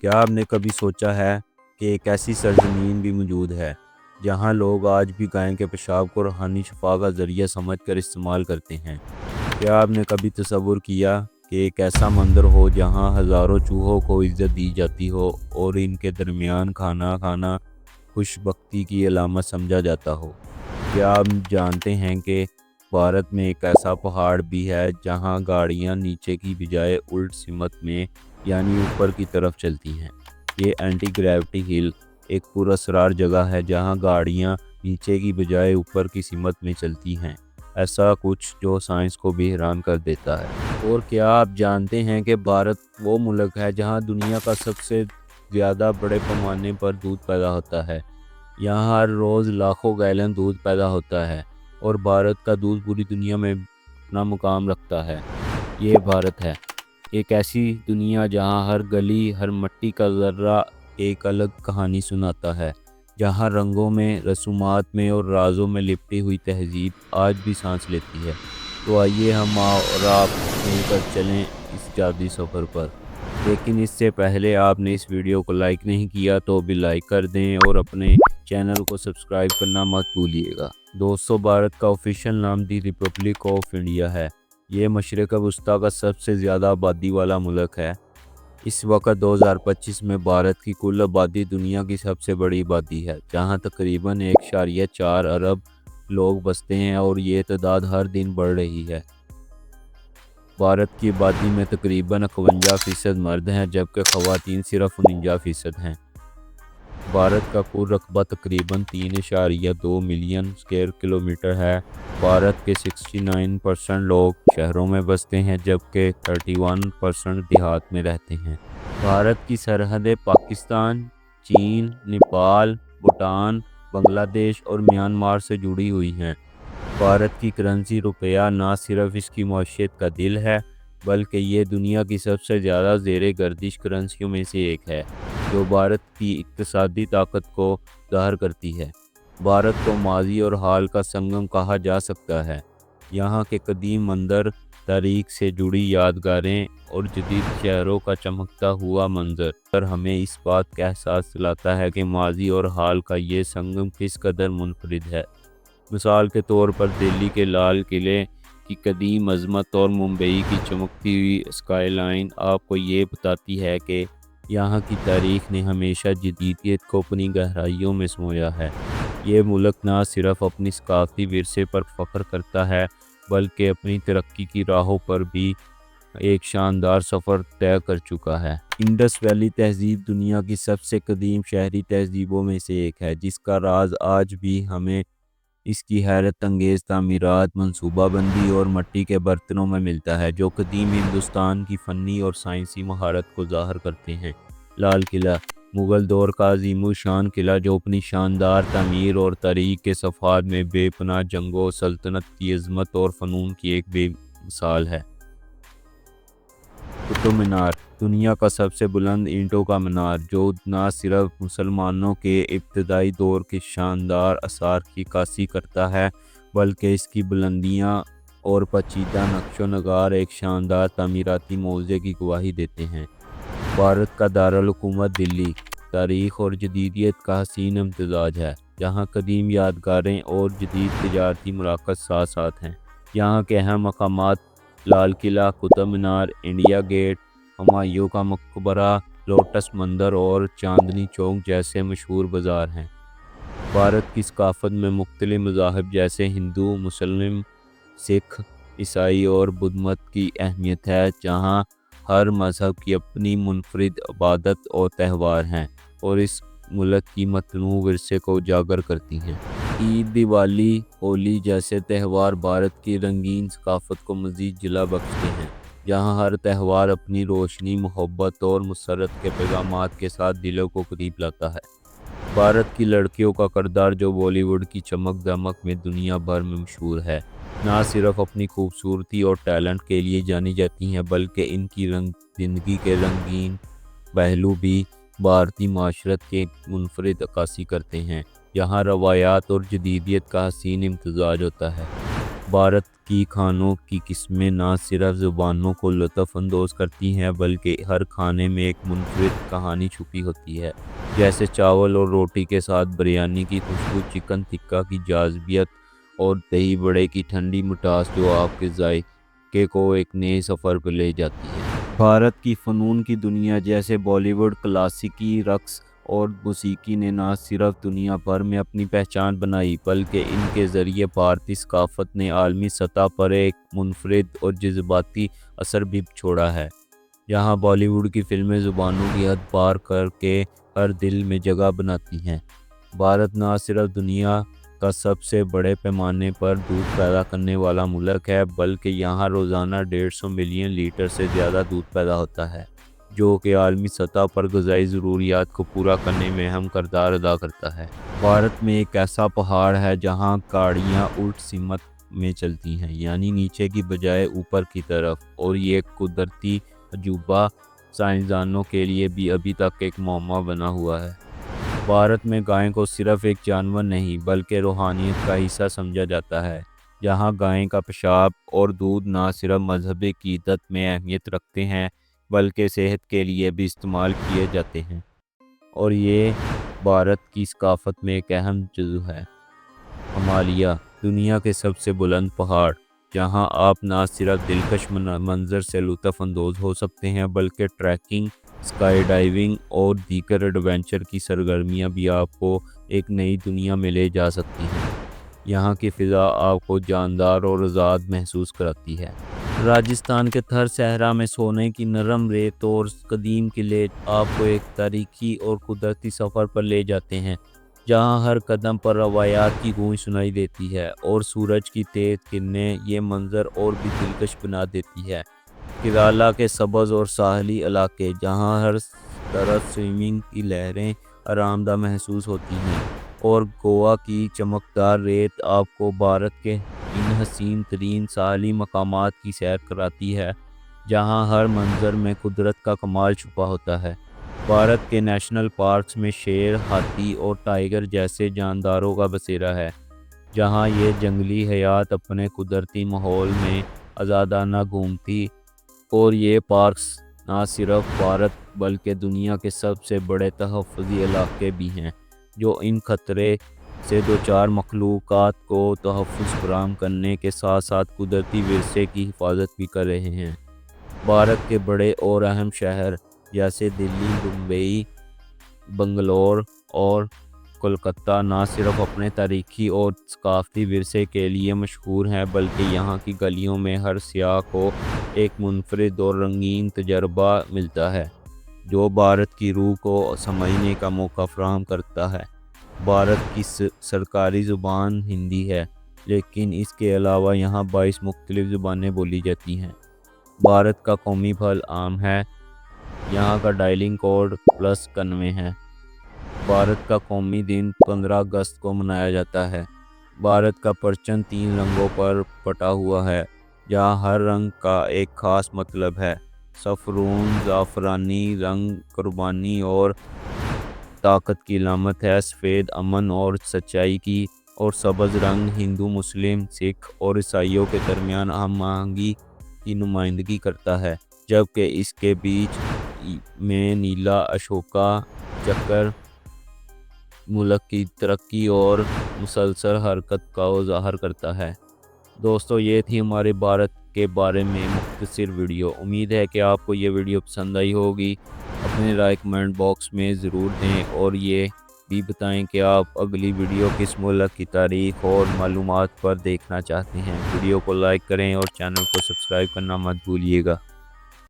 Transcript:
کیا آپ نے کبھی سوچا ہے کہ ایک ایسی سرزمین بھی موجود ہے جہاں لوگ آج بھی گائے کے پیشاب کو روحانی شفا کا ذریعہ سمجھ کر استعمال کرتے ہیں؟ کیا آپ نے کبھی تصور کیا کہ ایک ایسا مندر ہو جہاں ہزاروں چوہوں کو عزت دی جاتی ہو اور ان کے درمیان کھانا کھانا خوش بختی کی علامت سمجھا جاتا ہو؟ کیا آپ جانتے ہیں کہ بھارت میں ایک ایسا پہاڑ بھی ہے جہاں گاڑیاں نیچے کی بجائے الٹ سمت میں یعنی اوپر کی طرف چلتی ہیں؟ یہ اینٹی گریوٹی ہل ایک پراسرار جگہ ہے جہاں گاڑیاں نیچے کی بجائے اوپر کی سمت میں چلتی ہیں، ایسا کچھ جو سائنس کو بھی حیران کر دیتا ہے۔ اور کیا آپ جانتے ہیں کہ بھارت وہ ملک ہے جہاں دنیا کا سب سے زیادہ بڑے پیمانے پر دودھ پیدا ہوتا ہے؟ یہاں ہر روز لاکھوں گیلن دودھ پیدا ہوتا ہے اور بھارت کا دودھ پوری دنیا میں اپنا مقام رکھتا ہے۔ یہ بھارت ہے، ایک ایسی دنیا جہاں ہر گلی، ہر مٹی کا ذرہ ایک الگ کہانی سناتا ہے، جہاں رنگوں میں، رسومات میں اور رازوں میں لپٹی ہوئی تہذیب آج بھی سانس لیتی ہے۔ تو آئیے ہم اور آپ مل کر چلیں اس جادوئی سفر پر۔ لیکن اس سے پہلے آپ نے اس ویڈیو کو لائک نہیں کیا تو بھی لائک کر دیں اور اپنے چینل کو سبسکرائب کرنا مت بھولیے گا۔ دوستو، بھارت کا آفیشیل نام دی ریپبلک آف انڈیا ہے۔ یہ مشرق وسطیٰ کا سب سے زیادہ آبادی والا ملک ہے۔ اس وقت 2025 میں بھارت کی کل آبادی دنیا کی سب سے بڑی آبادی ہے، جہاں تقریباً 1.4 ارب لوگ بستے ہیں اور یہ تعداد ہر دن بڑھ رہی ہے۔ بھارت کی آبادی میں تقریباً 51% مرد ہیں جبکہ خواتین صرف 49% ہیں۔ بھارت کا کل رقبہ تقریباً 3.2 ملین اسکوائر کلومیٹر ہے۔ بھارت کے 69% لوگ شہروں میں بستے ہیں جبکہ 31% دیہات میں رہتے ہیں۔ بھارت کی سرحدیں پاکستان، چین، نیپال، بھوٹان، بنگلہ دیش اور میانمار سے جڑی ہوئی ہیں۔ بھارت کی کرنسی روپیہ نہ صرف اس کی معیشت کا دل ہے بلکہ یہ دنیا کی سب سے زیادہ زیر گردش کرنسیوں میں سے ایک ہے، جو بھارت کی اقتصادی طاقت کو ظاہر کرتی ہے۔ بھارت کو ماضی اور حال کا سنگم کہا جا سکتا ہے۔ یہاں کے قدیم مندر، تاریخ سے جڑی یادگاریں اور جدید شہروں کا چمکتا ہوا منظر ہمیں اس بات کا احساس دلاتا ہے کہ ماضی اور حال کا یہ سنگم کس قدر منفرد ہے۔ مثال کے طور پر دہلی کے لال قلعے کی قدیم عظمت اور ممبئی کی چمکتی ہوئی اسکائی لائن آپ کو یہ بتاتی ہے کہ یہاں کی تاریخ نے ہمیشہ جدیدیت کو اپنی گہرائیوں میں سمویا ہے۔ یہ ملک نہ صرف اپنی ثقافتی ورثے پر فخر کرتا ہے بلکہ اپنی ترقی کی راہوں پر بھی ایک شاندار سفر طے کر چکا ہے۔ انڈس ویلی تہذیب دنیا کی سب سے قدیم شہری تہذیبوں میں سے ایک ہے، جس کا راز آج بھی ہمیں اس کی حیرت انگیز تعمیرات، منصوبہ بندی اور مٹی کے برتنوں میں ملتا ہے جو قدیم ہندوستان کی فنی اور سائنسی مہارت کو ظاہر کرتے ہیں۔ لال قلعہ، مغل دور کا عظیم الشان قلعہ جو اپنی شاندار تعمیر اور تاریخ کے صفحات میں بے پناہ جنگوں، سلطنت کی عظمت اور فنون کی ایک بے مثال ہے۔ قطب مینار، دنیا کا سب سے بلند اینٹوں کا مینار، جو نہ صرف مسلمانوں کے ابتدائی دور کے شاندار آثار کی عکاسی کرتا ہے بلکہ اس کی بلندیاں اور پیچیدہ نقش و نگار ایک شاندار تعمیراتی معجزے کی گواہی دیتے ہیں۔ بھارت کا دارالحکومت دلی، تاریخ اور جدیدیت کا حسین امتزاج ہے، جہاں قدیم یادگاریں اور جدید تجارتی مراکز ساتھ ساتھ ہیں۔ یہاں کے اہم مقامات لال قلعہ، قطب مینار، انڈیا گیٹ، ہمایوں کا مقبرہ، لوٹس مندر اور چاندنی چوک جیسے مشہور بازار ہیں۔ بھارت کی ثقافت میں مختلف مذاہب جیسے ہندو، مسلم، سکھ، عیسائی اور بدھ مت کی اہمیت ہے، جہاں ہر مذہب کی اپنی منفرد عبادت اور تہوار ہیں اور اس ملک کی متنوع ورثے کو اجاگر کرتی ہیں۔ عید، دیوالی، ہولی جیسے تہوار بھارت کی رنگین ثقافت کو مزید جلا بخشتے ہیں، جہاں ہر تہوار اپنی روشنی، محبت اور مسرت کے پیغامات کے ساتھ دلوں کو قریب لاتا ہے۔ بھارت کی لڑکیوں کا کردار جو بالی ووڈ کی چمک دمک میں دنیا بھر میں مشہور ہے، نہ صرف اپنی خوبصورتی اور ٹیلنٹ کے لیے جانی جاتی ہیں بلکہ ان کی زندگی کے رنگین پہلو بھی بھارتی معاشرت کے منفرد عکاسی کرتے ہیں، جہاں روایات اور جدیدیت کا حسین امتزاج ہوتا ہے۔ بھارت کی کھانوں کی قسمیں نہ صرف زبانوں کو لطف اندوز کرتی ہیں بلکہ ہر کھانے میں ایک منفرد کہانی چھپی ہوتی ہے، جیسے چاول اور روٹی کے ساتھ بریانی کی خوشبو، چکن ٹکا کی جاذبیت اور دہی بڑے کی ٹھنڈی مٹھاس جو آپ کے ذائقے کو ایک نئے سفر پر لے جاتی ہے۔ بھارت کی فنون کی دنیا جیسے بالی ووڈ، کلاسیکی رقص اور موسیقی نے نہ صرف دنیا بھر میں اپنی پہچان بنائی بلکہ ان کے ذریعے بھارتی ثقافت نے عالمی سطح پر ایک منفرد اور جذباتی اثر بھی چھوڑا ہے۔ یہاں بالی ووڈ کی فلمیں زبانوں کی حد پار کر کے ہر دل میں جگہ بناتی ہیں۔ بھارت نہ صرف دنیا کا سب سے بڑے پیمانے پر دودھ پیدا کرنے والا ملک ہے بلکہ یہاں روزانہ 150 ملین لیٹر سے زیادہ دودھ پیدا ہوتا ہے، جو کہ عالمی سطح پر غذائی ضروریات کو پورا کرنے میں اہم کردار ادا کرتا ہے۔ بھارت میں ایک ایسا پہاڑ ہے جہاں گاڑیاں الٹ سمت میں چلتی ہیں، یعنی نیچے کی بجائے اوپر کی طرف، اور یہ ایک قدرتی عجوبہ سائنسدانوں کے لیے بھی ابھی تک ایک معمہ بنا ہوا ہے۔ بھارت میں گائے کو صرف ایک جانور نہیں بلکہ روحانیت کا حصہ سمجھا جاتا ہے، جہاں گائے کا پیشاب اور دودھ نہ صرف مذہبی عقیدت میں اہمیت رکھتے ہیں بلکہ صحت کے لیے بھی استعمال کیے جاتے ہیں، اور یہ بھارت کی ثقافت میں ایک اہم جزو ہے۔ ہمالیہ، دنیا کے سب سے بلند پہاڑ، جہاں آپ نہ صرف دلکش منظر سے لطف اندوز ہو سکتے ہیں بلکہ ٹریکنگ، اسکائی ڈائیونگ اور دیگر ایڈونچر کی سرگرمیاں بھی آپ کو ایک نئی دنیا میں لے جا سکتی ہیں۔ یہاں کی فضا آپ کو جاندار اور آزاد محسوس کراتی ہے۔ راجستھان کے تھر صحرا میں سونے کی نرم ریت اور قدیم قلعے آپ کو ایک تاریخی اور قدرتی سفر پر لے جاتے ہیں، جہاں ہر قدم پر روایات کی گونج سنائی دیتی ہے اور سورج کی تیز کرنیں یہ منظر اور بھی دلکش بنا دیتی ہے۔ کیرالہ کے سبز اور ساحلی علاقے، جہاں ہر طرف سوئمنگ کی لہریں آرام دہ محسوس ہوتی ہیں، اور گوا کی چمکدار ریت آپ کو بھارت کے ان حسین ترین ساحلی مقامات کی سیر کراتی ہے جہاں ہر منظر میں قدرت کا کمال چھپا ہوتا ہے۔ بھارت کے نیشنل پارکس میں شیر، ہاتھی اور ٹائیگر جیسے جانداروں کا بسیرا ہے، جہاں یہ جنگلی حیات اپنے قدرتی ماحول میں آزادانہ گھومتی، اور یہ پارکس نہ صرف بھارت بلکہ دنیا کے سب سے بڑے تحفظی علاقے بھی ہیں جو ان خطرے سے دوچار مخلوقات کو تحفظ فراہم کرنے کے ساتھ ساتھ قدرتی ورثے کی حفاظت بھی کر رہے ہیں۔ بھارت کے بڑے اور اہم شہر جیسے دلی، ممبئی، بنگلور اور کولکتہ نہ صرف اپنے تاریخی اور ثقافتی ورثے کے لیے مشہور ہیں بلکہ یہاں کی گلیوں میں ہر سیاح کو ایک منفرد اور رنگین تجربہ ملتا ہے جو بھارت کی روح کو سمجھنے کا موقع فراہم کرتا ہے۔ بھارت کی سرکاری زبان ہندی ہے، لیکن اس کے علاوہ یہاں 22 مختلف زبانیں بولی جاتی ہیں۔ بھارت کا قومی پھل آم ہے، یہاں کا ڈائلنگ کوڈ +91 ہے۔ بھارت کا قومی دن 15 اگست کو منایا جاتا ہے۔ بھارت کا پرچم 3 رنگوں پر بٹا ہوا ہے، جہاں ہر رنگ کا ایک خاص مطلب ہے۔ سفرون زعفرانی رنگ قربانی اور طاقت کی علامت ہے، سفید امن اور سچائی کی، اور سبز رنگ ہندو، مسلم، سکھ اور عیسائیوں کے درمیان ہم آہنگی کی نمائندگی کرتا ہے، جبکہ اس کے بیچ میں نیلا اشوکا چکر ملک کی ترقی اور مسلسل حرکت کو ظاہر کرتا ہے۔ دوستو، یہ تھی ہمارے بھارت کے بارے میں مختصر ویڈیو۔ امید ہے کہ آپ کو یہ ویڈیو پسند آئی ہوگی۔ اپنے رائے کمنٹ باکس میں ضرور دیں اور یہ بھی بتائیں کہ آپ اگلی ویڈیو کس ملک کی تاریخ اور معلومات پر دیکھنا چاہتے ہیں۔ ویڈیو کو لائک کریں اور چینل کو سبسکرائب کرنا مت بھولیے گا۔